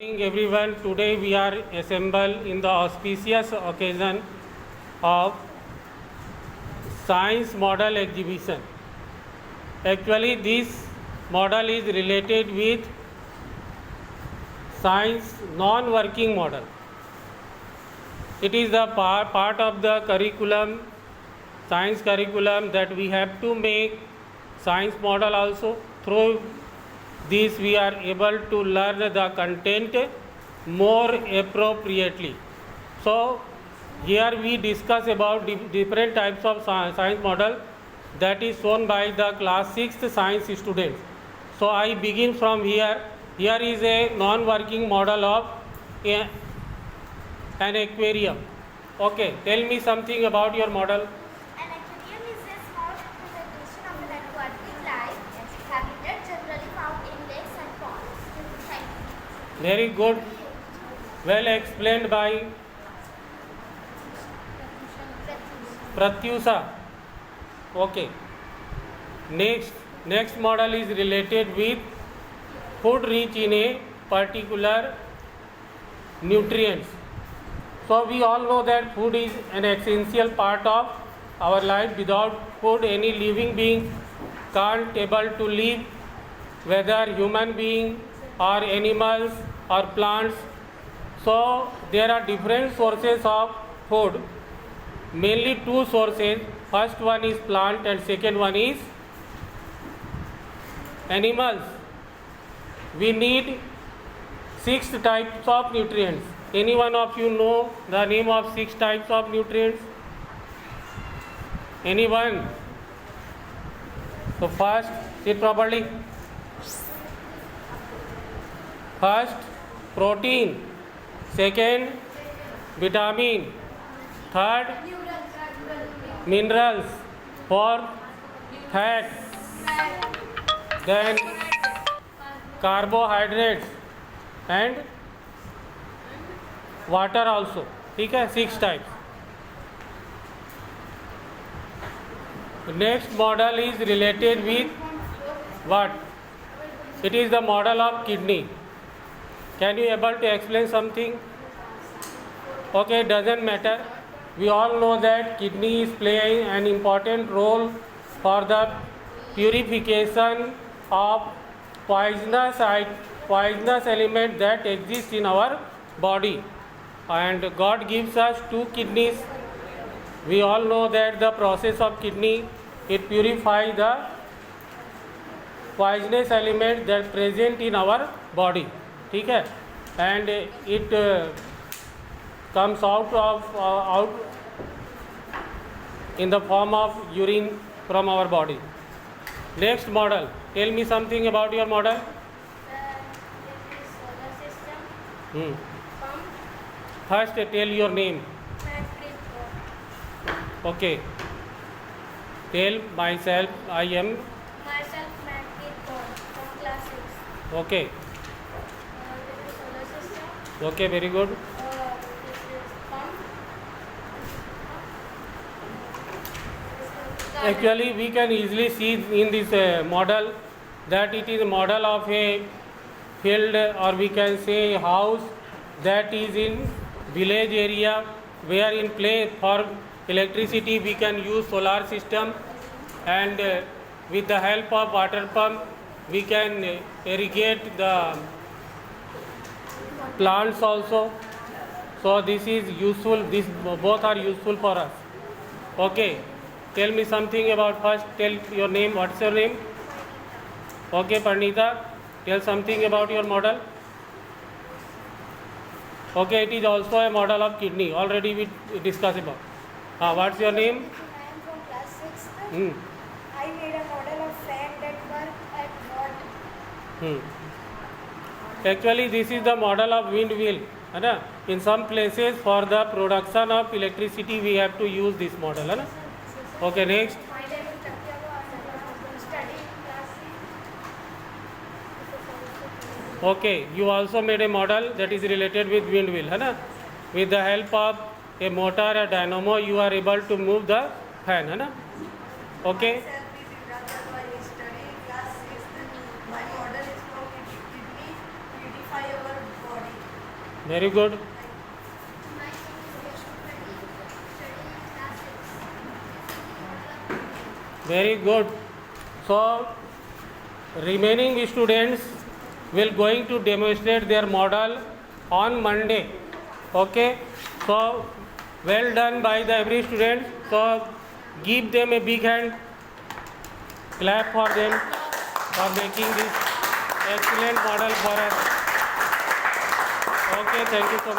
Morning everyone. Today we are assembled in the auspicious occasion of Science Model Exhibition. Actually, this model is related with science non-working model. It is the part of the curriculum, science curriculum, that we have to make science model also. Through this we are able to learn the content more appropriately. So here we discuss about different types of science model that is shown by the class 6th science students. So I begin from here. Here is a non-working model of an aquarium. Okay, tell me something about your model. An aquarium is a small representation of an aquatic life habitat generally found in lakes and ponds. Thank you. Very good. Well explained by Pratyusha. Okay. Next model is related with food rich in a particular nutrients. So we all know that food is an essential part of our life. Without food, any living being can't able to live, whether human being or animals or plants. So there are different sources of food, mainly two sources. First one is plant and second one is animals. We need 6 types of nutrients. Any one of you know the name of 6 types of nutrients? Anyone? So first, sit properly. First, protein. Second, vitamin. Third, minerals. Fourth, fat. Then carbohydrates and water also. ठीक है, 6 types. Next model is related with what? It is the model of kidney. Can you able to explain something? Okay, doesn't matter. We all know that kidney is playing an important role for the purification of poisonous element that exist in our body. And God gives us 2 kidneys. We all know that the process of kidney, it purifies the poisonous element that present in our body. ठीक है, and it comes out in the form of urine from our body. Next model, tell me something about your model. Solar system. Pump. First tell your name. Okay, tell myself. I am. Myself, Manpreet Kaur from class 6. Okay, This is solar system. okay, very good. This is pump. Actually we can easily see in this model that it is a model of a field, or we can say a house that is in village area, where in place for electricity we can use solar system, and with the help of water pump we can irrigate the plants also. So this is useful. This both are useful for us. Okay, tell me something about, first tell your name. What's your name? Okay, Parnita, tell something about your model. Okay, it is also a model of kidney. Already we discussed about. What's your name? I am from class 6. Hmm. I made a model of fan that work at watt. Actually this is the model of wind wheel. है ना? In some places for the production of electricity we have to use this model. है ना? Okay, next. My name is Tatya. Study in class 6. Okay, you also made a model that is related with wind wheel. है ना? With the help of a motor, a dynamo, you are able to move the fan. है ना? Okay. My model is from kidney purify our body. Very good. Very good. So remaining students will going to demonstrate their model on Monday. Okay. So well done by the every student. So give them a big hand. Clap for them for making this excellent model for us. Okay, thank you so much.